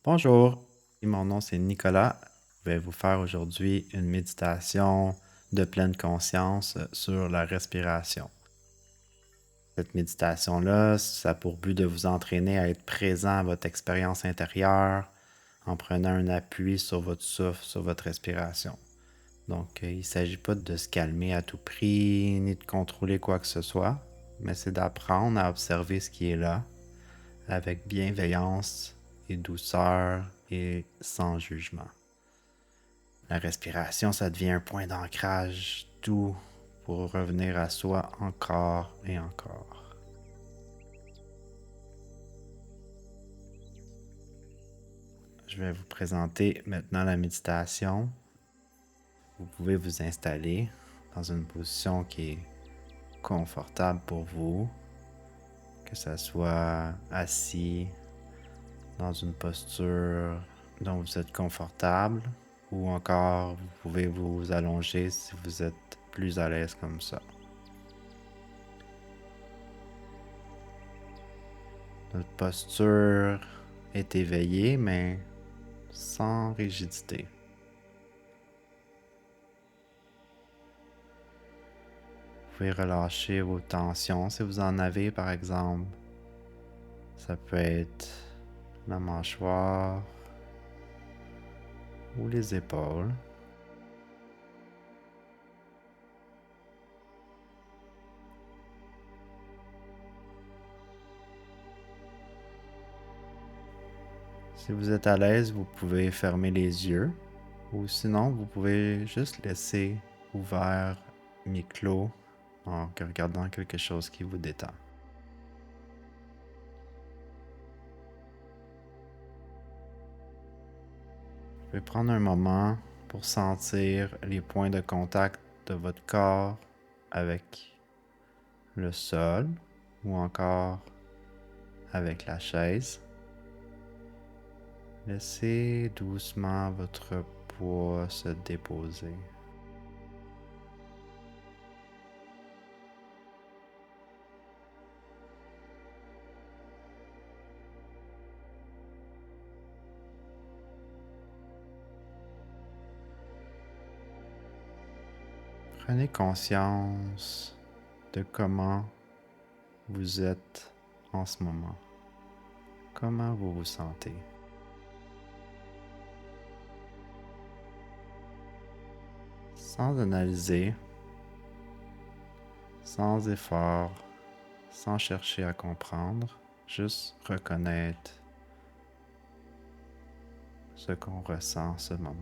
Bonjour, mon nom c'est Nicolas. Je vais vous faire aujourd'hui une méditation de pleine conscience sur la respiration. Cette méditation-là, ça a pour but de vous entraîner à être présent à votre expérience intérieure en prenant un appui sur votre souffle, sur votre respiration. Donc, il ne s'agit pas de se calmer à tout prix, ni de contrôler quoi que ce soit, mais c'est d'apprendre à observer ce qui est là, avec bienveillance et douceur et sans jugement. La respiration, ça devient un point d'ancrage doux pour revenir à soi encore et encore. Je vais vous présenter maintenant la méditation. Vous pouvez vous installer dans une position qui est confortable pour vous, que ce soit assis dans une posture dont vous êtes confortable ou encore vous pouvez vous allonger si vous êtes plus à l'aise comme ça. Notre posture est éveillée mais sans rigidité. Vous pouvez relâcher vos tensions si vous en avez par exemple. Ça peut être la mâchoire ou les épaules. Si vous êtes à l'aise, vous pouvez fermer les yeux ou sinon vous pouvez juste laisser ouvert mi-clos en regardant quelque chose qui vous détend. Vous pouvez prendre un moment pour sentir les points de contact de votre corps avec le sol ou encore avec la chaise. Laissez doucement votre poids se déposer. Prenez conscience de comment vous êtes en ce moment. Comment vous vous sentez? Sans analyser, sans effort, sans chercher à comprendre, juste reconnaître ce qu'on ressent en ce moment.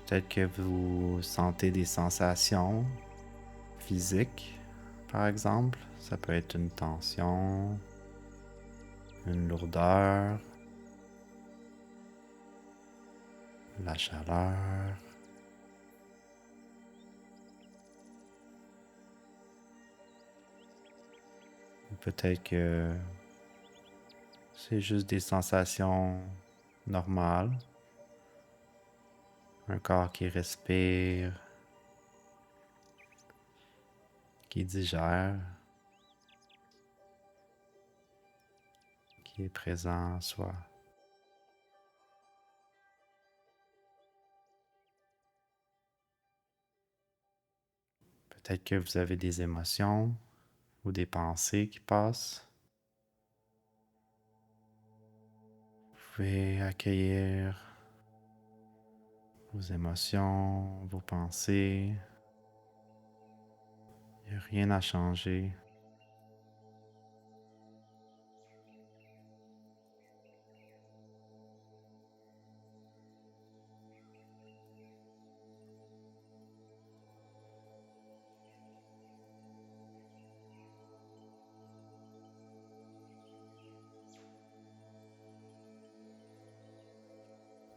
Peut-être que vous sentez des sensations physiques, par exemple. Ça peut être une tension, une lourdeur, la chaleur. Ou peut-être que c'est juste des sensations normales. Un corps qui respire, qui digère, qui est présent en soi. Peut-être que vous avez des émotions ou des pensées qui passent. Vous pouvez accueillir vos émotions, vos pensées. Il n'y a rien à changer.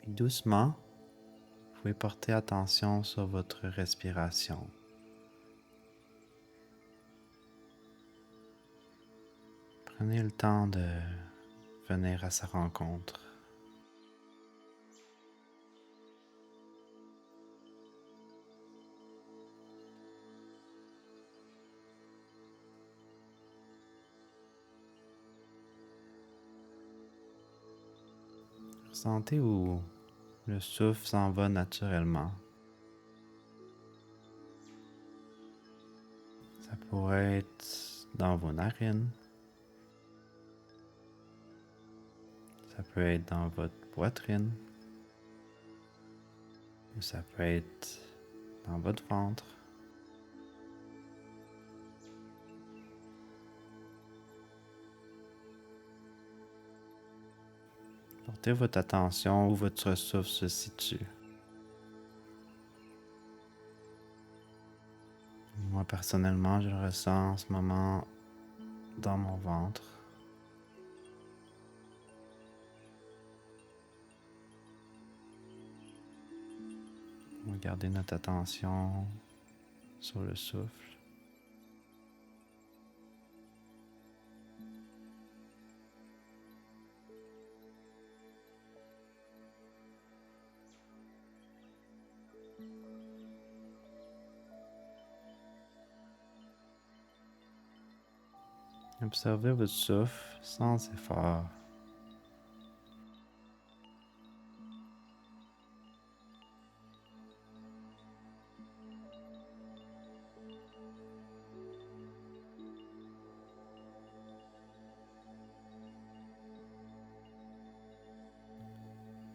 Et doucement, vous pouvez porter attention sur votre respiration. Prenez le temps de venir à sa rencontre. Ressentez où le souffle s'en va naturellement. Ça pourrait être dans vos narines. Ça peut être dans votre poitrine. Ou ça peut être dans votre ventre. Portez votre attention où votre souffle se situe. Moi, personnellement, je le ressens en ce moment dans mon ventre. On va garder notre attention sur le souffle. Observez votre souffle sans effort.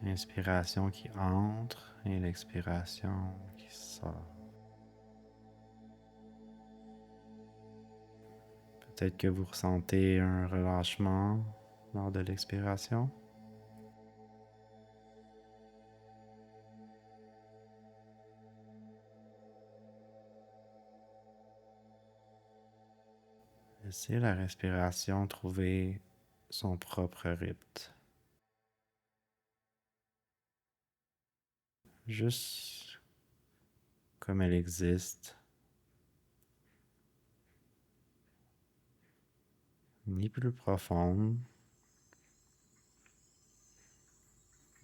L'inspiration qui entre et l'expiration qui sort. Peut-être que vous ressentez un relâchement lors de l'expiration. Laissez la respiration trouver son propre rythme. Juste comme elle existe, ni plus profonde,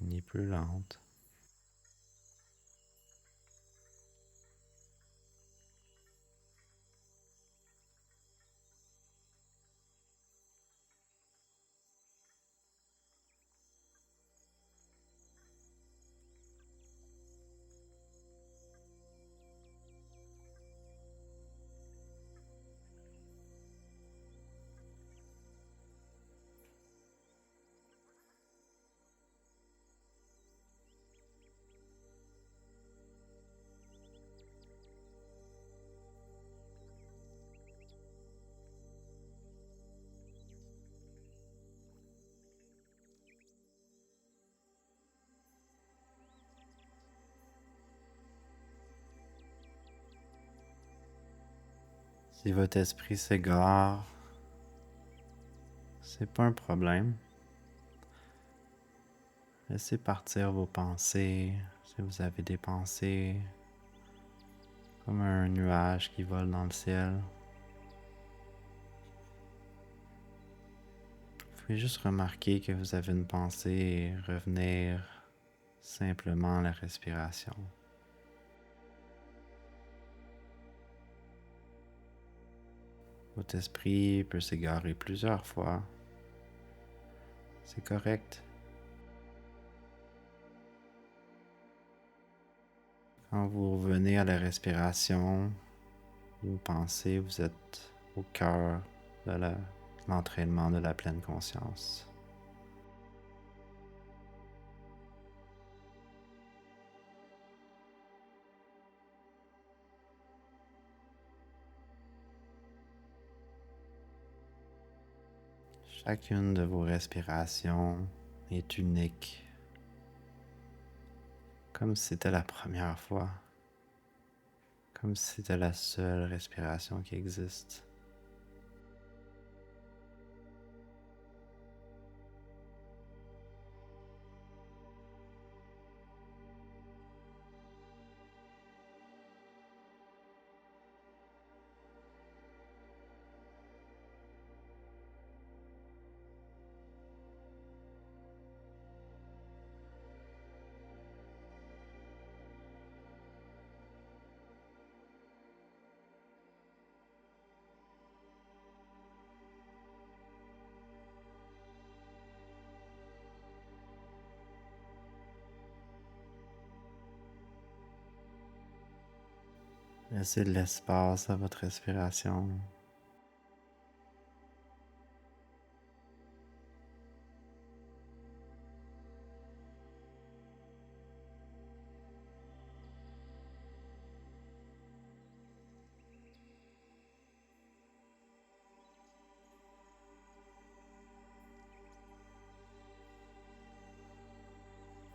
ni plus lente. Si votre esprit s'égare, c'est pas un problème. Laissez partir vos pensées, si vous avez des pensées, comme un nuage qui vole dans le ciel. Vous pouvez juste remarquer que vous avez une pensée et revenir simplement à la respiration. Votre esprit peut s'égarer plusieurs fois. C'est correct. Quand vous revenez à la respiration, vous pensez, vous êtes au cœur de l'entraînement de la pleine conscience. Chacune de vos respirations est unique, comme si c'était la première fois, comme si c'était la seule respiration qui existe. Laissez de l'espace à votre respiration.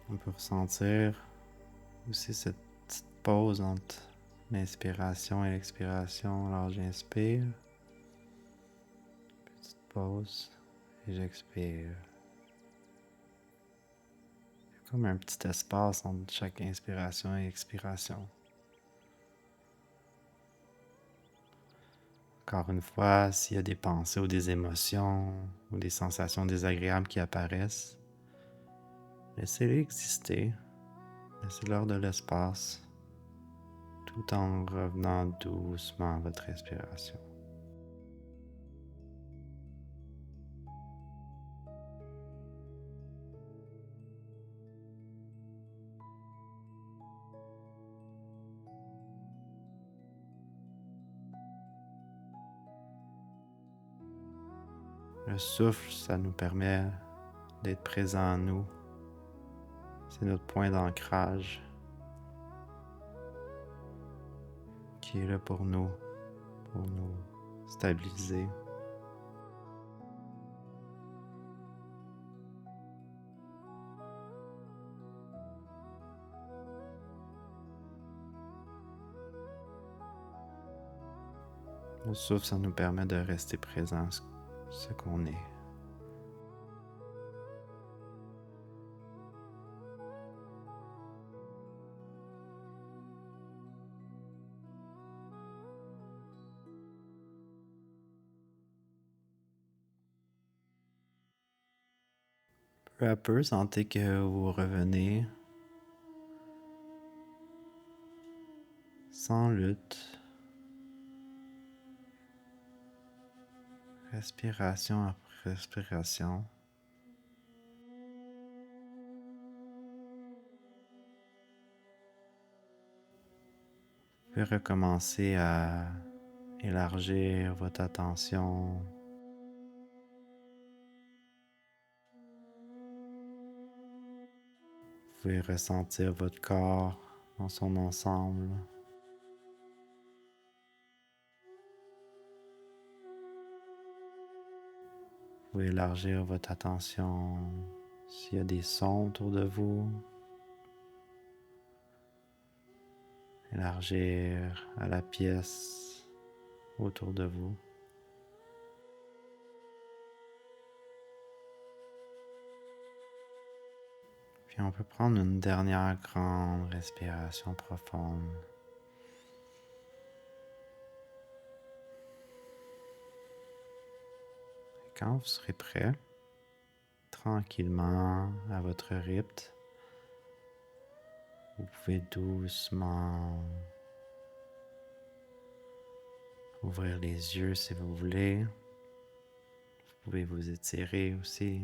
On peut ressentir aussi cette petite pause entre l'inspiration et l'expiration. Alors j'inspire, petite pause, et j'expire. Il y a comme un petit espace entre chaque inspiration et expiration. Encore une fois, s'il y a des pensées ou des émotions ou des sensations désagréables qui apparaissent, laissez-les exister, laissez-leur de l'espace, tout en revenant doucement à votre respiration. Le souffle, ça nous permet d'être présent en nous. C'est notre point d'ancrage qui est là pour nous stabiliser. Le souffle, ça nous permet de rester présent, ce qu'on est. Peu à peu, sentez que vous revenez sans lutte, respiration après respiration. Vous pouvez recommencer à élargir votre attention. Vous pouvez ressentir votre corps dans son ensemble. Vous pouvez élargir votre attention s'il y a des sons autour de vous. Élargir à la pièce autour de vous. Puis on peut prendre une dernière grande respiration profonde. Et quand vous serez prêt, tranquillement, à votre rythme, vous pouvez doucement ouvrir les yeux si vous voulez. Vous pouvez vous étirer aussi.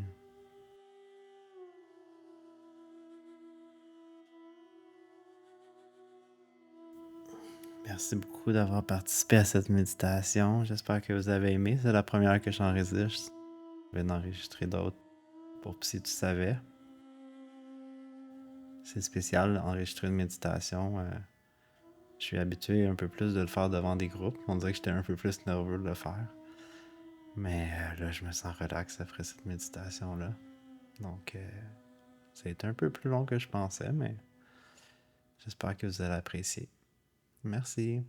Merci beaucoup d'avoir participé à cette méditation. J'espère que vous avez aimé. C'est la première que j'enregistre. Je vais en enregistrer d'autres pour si tu savais. C'est spécial enregistrer une méditation. Je suis habitué un peu plus de le faire devant des groupes. On dirait que j'étais un peu plus nerveux de le faire. Mais là, je me sens relax après cette méditation-là. Donc, ça a été un peu plus long que je pensais, mais j'espère que vous allez apprécier. Merci.